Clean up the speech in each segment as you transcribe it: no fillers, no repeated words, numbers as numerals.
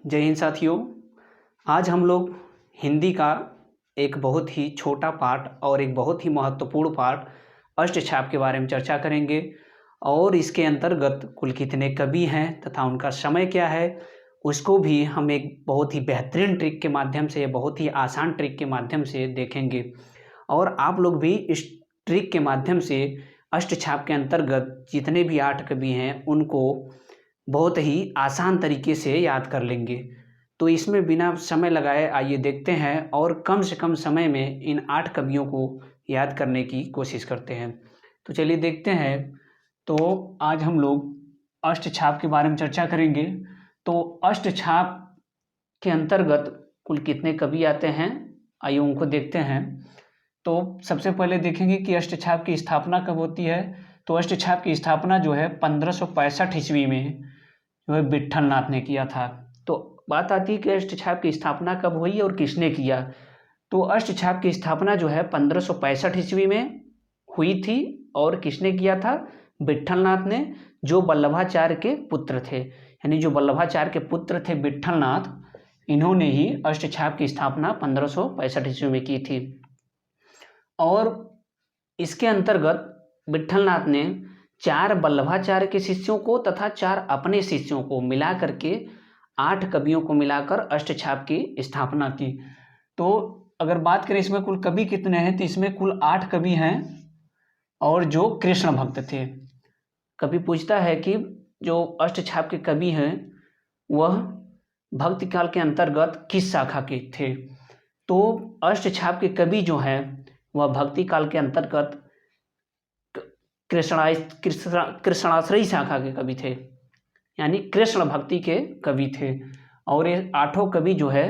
जय हिंद साथियों। आज हम लोग हिंदी का एक बहुत ही छोटा पार्ट और एक बहुत ही महत्वपूर्ण पार्ट अष्टछाप के बारे में चर्चा करेंगे और इसके अंतर्गत कुल कितने कवि हैं तथा उनका समय क्या है उसको भी हम एक बहुत ही बेहतरीन ट्रिक के माध्यम से, बहुत ही आसान ट्रिक के माध्यम से देखेंगे और आप लोग भी इस ट्रिक के माध्यम से अष्टछाप के अंतर्गत जितने भी 8 कवि हैं उनको बहुत ही आसान तरीके से याद कर लेंगे। तो इसमें बिना समय लगाए आइए देखते हैं और कम से कम समय में इन 8 कवियों को याद करने की कोशिश करते हैं। तो चलिए देखते हैं। तो आज हम लोग अष्टछाप के बारे में चर्चा करेंगे। तो अष्टछाप के अंतर्गत कुल कितने कवि आते हैं, आइए उनको देखते हैं। तो सबसे पहले देखेंगे कि अष्टछाप की स्थापना कब होती है। तो अष्टछाप की स्थापना जो है 1565 ईस्वी में जो है विट्ठल नाथ ने किया था। तो बात आती है कि अष्टछाप की स्थापना कब हुई और किसने किया। तो अष्टछाप की स्थापना जो है 1565 ईस्वी में हुई थी और किसने किया था, विट्ठल नाथ ने, जो वल्लभाचार्य के पुत्र थे। यानी जो वल्लभाचार्य के पुत्र थे विट्ठल नाथ, इन्होंने ही अष्टछाप की स्थापना 1565 ईस्वी में की थी। और इसके अंतर्गत विट्ठल नाथ ने 4 वल्लभाचार्य के शिष्यों को तथा 4 अपने शिष्यों को मिला करके 8 कवियों को मिलाकर अष्टछाप की स्थापना की। तो अगर बात करें इसमें कुल कवि कितने हैं, तो इसमें कुल 8 कवि हैं और जो कृष्ण भक्त थे। कवि पूछता है कि जो अष्टछाप के कवि हैं वह भक्ति काल के अंतर्गत किस शाखा के थे। तो अष्टछाप के कवि जो हैं वह भक्ति काल के अंतर्गत कृष्णाश्रयी शाखा के कवि थे, यानी कृष्ण भक्ति के कवि थे। और ये 8 कवि जो है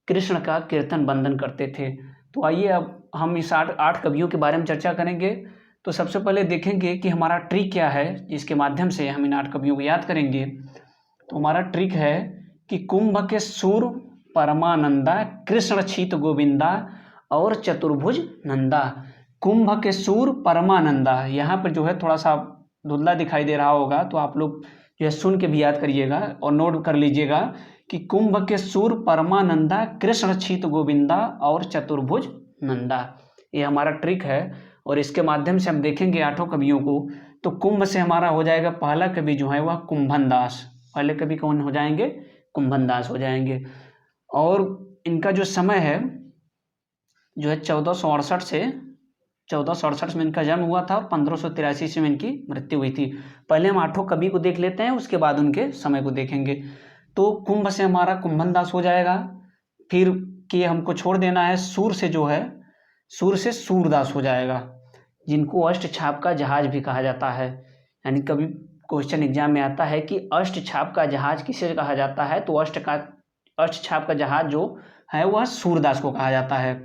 कृष्ण का कीर्तन वंदन करते थे। तो आइए अब हम इस 8 कवियों के बारे में चर्चा करेंगे। तो सबसे पहले देखेंगे कि हमारा ट्रिक क्या है जिसके माध्यम से हम इन 8 कवियों को याद करेंगे। तो हमारा ट्रिक है कि कुंभ के सूर परमानंदा, कृष्ण छीत गोविंदा और चतुर्भुज नंदा। कुंभ के सूर परमानंदा, यहाँ पर जो है थोड़ा सा धुंधला दिखाई दे रहा होगा, तो आप लोग जो है सुन के भी याद करिएगा और नोट कर लीजिएगा कि कुंभ के सूर परमानंदा, कृष्ण छीत गोविंदा और चतुर्भुज नंदा। ये हमारा ट्रिक है और इसके माध्यम से हम देखेंगे 8 कवियों को। तो कुंभ से हमारा हो जाएगा पहला कवि जो है वह कुंभन दास। पहले कवि कौन हो जाएंगे, कुंभन दास हो जाएंगे। और इनका जो समय है जो है 1468 में इनका जन्म हुआ था और 1583 में इनकी मृत्यु हुई थी। पहले हम 8 कवि को देख लेते हैं, उसके बाद उनके समय को देखेंगे। तो कुंभ से हमारा कुंभन दास हो जाएगा। फिर कि हमको छोड़ देना है सूर से, जो है सूर से सूरदास हो जाएगा, जिनको अष्टछाप का जहाज भी कहा जाता है। यानी कभी क्वेश्चन एग्जाम में आता है कि अष्टछाप का जहाज किसे कहा जाता है, तो अष्टछाप का जहाज जो है वह सूरदास को कहा जाता है।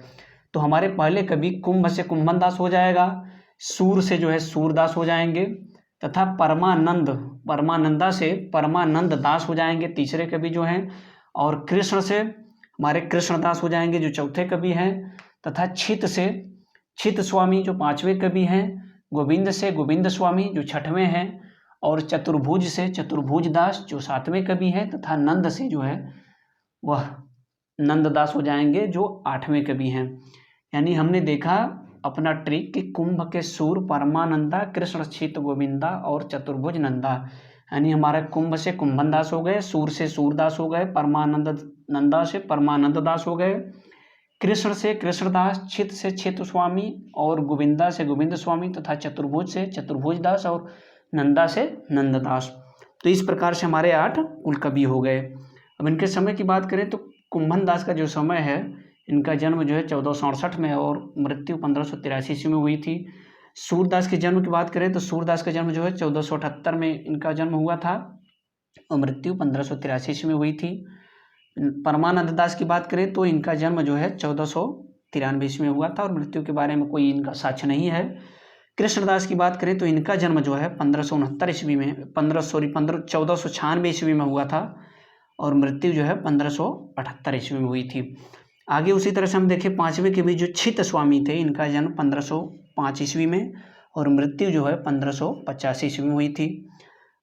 तो हमारे पहले कवि कुंभ से कुंभन दास हो जाएगा, सूर से जो है सूरदास हो जाएंगे तथा परमानंदा से परमानंद दास हो जाएंगे तीसरे कवि जो हैं। और कृष्ण से हमारे कृष्णदास हो जाएंगे जो चौथे कवि हैं। तथा छित से छित स्वामी जो 5वें कवि हैं। गोविंद से गोविंद स्वामी जो 6वें हैं। और चतुर्भुज से चतुर्भुज दास जो 7वें कवि हैं। तथा नंद से जो है वह नंददास हो जाएंगे जो 8वें कवि हैं। यानी हमने देखा अपना ट्रिक कि कुंभ के सूर परमानंदा, कृष्ण छित गोविंदा और चतुर्भुज नंदा। यानी हमारे कुंभ से कुंभन दास हो गए, सूर से सूरदास हो गए, परमानंद नंदा से परमानंद दास हो गए, कृष्ण से कृष्णदास, छित से छित स्वामी और गोविंदा से गोविंद स्वामी तथा चतुर्भुज से चतुर्भुज दास और नंदा से नंददास। तो इस प्रकार से हमारे 8 कुल कवि हो गए। अब इनके समय की बात करें तो कुंभन दास का जो समय है, इनका जन्म जो है 1468 में और मृत्यु 1583 में हुई थी। सूरदास के जन्म की बात करें तो सूरदास का जन्म जो है 1478 में इनका जन्म हुआ था और मृत्यु 1583 में हुई थी। परमानंद दास की बात करें तो इनका जन्म जो है 1493 में हुआ था और मृत्यु के बारे में कोई इनका साक्ष्य नहीं है। कृष्णदास की बात करें तो इनका जन्म जो है 1569 ईस्वी में 1496 ईस्वी में हुआ था और मृत्यु जो है 1578 ईस्वी में हुई थी। आगे उसी तरह से हम देखें 5वें कवि जो छित स्वामी थे, इनका जन्म 1505 ईस्वी में और मृत्यु जो है 1585 ईस्वी में हुई थी।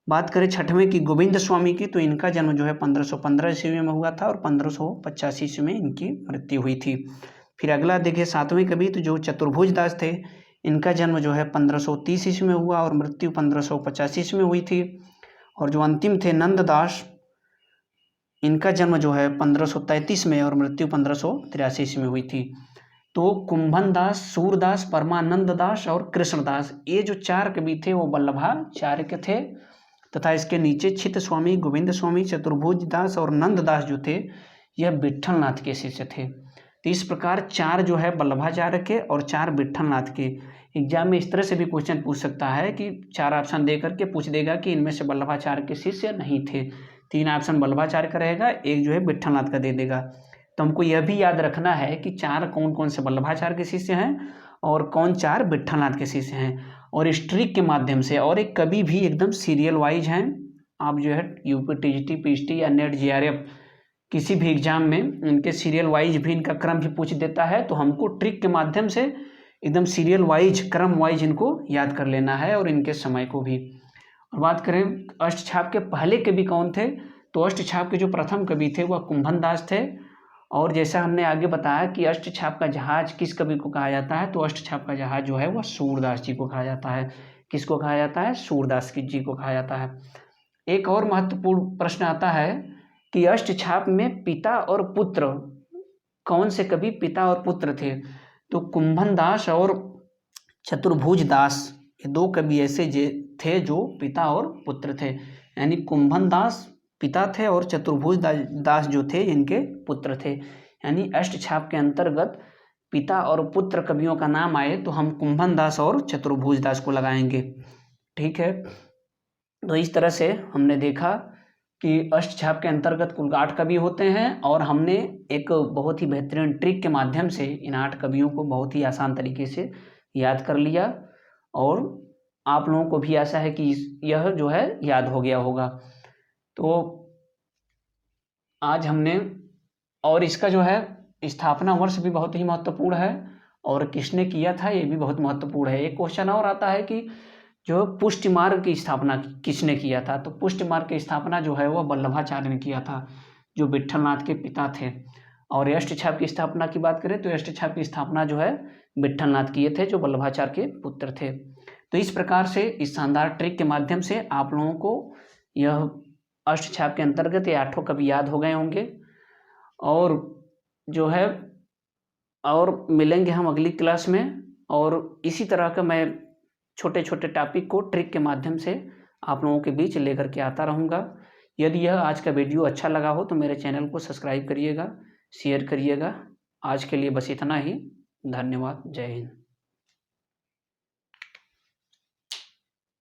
बात करें छठवें की गोविंद स्वामी की, तो इनका जन्म जो है 1515 ईस्वी में हुआ था और 1585 ईस्वी में इनकी मृत्यु हुई थी। फिर अगला देखिए सातवें कवि, तो जो चतुर्भुज दास थे, इनका जन्म जो है 1530 ईस्वी में हुआ और मृत्यु 1585 ईस्वी में हुई थी। और जो अंतिम थे नंददास, इनका जन्म जो है 1533 में और मृत्यु 1583 ईस्वी में हुई थी। तो कुंभन दास, सूरदास, परमानंद दास और कृष्णदास, ये जो चार कवि थे वो वल्लभाचार्य के थे, तथा इसके नीचे चित्त स्वामी, गोविंद स्वामी, चतुर्भुज दास और नंददास जो थे यह विट्ठलनाथ के शिष्य थे। तो इस प्रकार चार जो है वल्लभाचार्य के और चार विट्ठलनाथ के। एग्जाम में इस तरह से भी क्वेश्चन पूछ सकता है कि चार ऑप्शन दे करके पूछ देगा कि इनमें से वल्लभाचार्य के शिष्य नहीं थे। तीन ऑप्शन वल्लभाचार्य का रहेगा, एक जो है विट्ठलनाथ का दे देगा। तो हमको यह भी याद रखना है कि चार कौन कौन से वल्लभाचार्य के शिष्य हैं और कौन चार विट्ठलनाथ के शिष्य हैं। और इस ट्रिक के माध्यम से, और एक कभी भी एकदम सीरियल वाइज हैं, आप जो है यूपी टीजीटी, पीएचटी या नेट जीआरएफ किसी भी एग्जाम में इनके सीरियल वाइज भी इनका क्रम भी पूछ देता है। तो हमको ट्रिक के माध्यम से एकदम सीरियल वाइज, क्रम वाइज इनको याद कर लेना है और इनके समय को भी। और बात करें अष्टछाप के पहले कवि कौन थे, तो अष्टछाप के जो प्रथम कवि थे वह कुंभन दास थे। और जैसा हमने आगे बताया कि अष्टछाप का जहाज किस कवि को कहा जाता है, तो अष्टछाप का जहाज जो है वह सूरदास जी को कहा जाता है। किसको कहा जाता है? सूरदास जी को कहा जाता है। एक और महत्वपूर्ण प्रश्न आता है कि अष्टछाप में पिता और पुत्र, कौन से कवि पिता और पुत्र थे, तो कुंभन दास और चतुर्भुज दास, ये दो कवि ऐसे थे जो पिता और पुत्र थे। यानी कुंभन दास पिता थे और चतुर्भुज दास जो थे इनके पुत्र थे। यानी अष्टछाप के अंतर्गत पिता और पुत्र कवियों का नाम आए तो हम कुंभन दास और चतुर्भुज दास को लगाएंगे। ठीक है, तो इस तरह से हमने देखा कि अष्टछाप के अंतर्गत कुल 8 कवि होते हैं और हमने एक बहुत ही बेहतरीन ट्रिक के माध्यम से इन 8 कवियों को बहुत ही आसान तरीके से याद कर लिया। और आप लोगों को भी आशा है कि यह जो है याद हो गया होगा। तो आज हमने, और इसका जो है स्थापना वर्ष भी बहुत ही महत्वपूर्ण है और किसने किया था ये भी बहुत महत्वपूर्ण है। एक क्वेश्चन और आता है कि जो पुष्टि मार्ग की स्थापना किसने किया था, तो पुष्टि मार्ग की स्थापना जो है वह वल्लभाचार्य ने किया था, जो विट्ठलनाथ के पिता थे। और अष्टछाप की स्थापना की बात करें तो अष्टछाप की स्थापना जो है विट्ठलनाथ किए थे, जो वल्लभाचार्य के पुत्र थे। तो इस प्रकार से इस शानदार ट्रिक के माध्यम से आप लोगों को यह अष्टछाप के अंतर्गत ये 8 कवि याद हो गए होंगे। और जो है, और मिलेंगे हम अगली क्लास में, और इसी तरह का मैं छोटे छोटे टॉपिक को ट्रिक के माध्यम से आप लोगों के बीच लेकर के आता रहूँगा। यदि यह आज का वीडियो अच्छा लगा हो तो मेरे चैनल को सब्सक्राइब करिएगा, शेयर करिएगा। आज के लिए बस इतना ही। धन्यवाद। जय हिंद।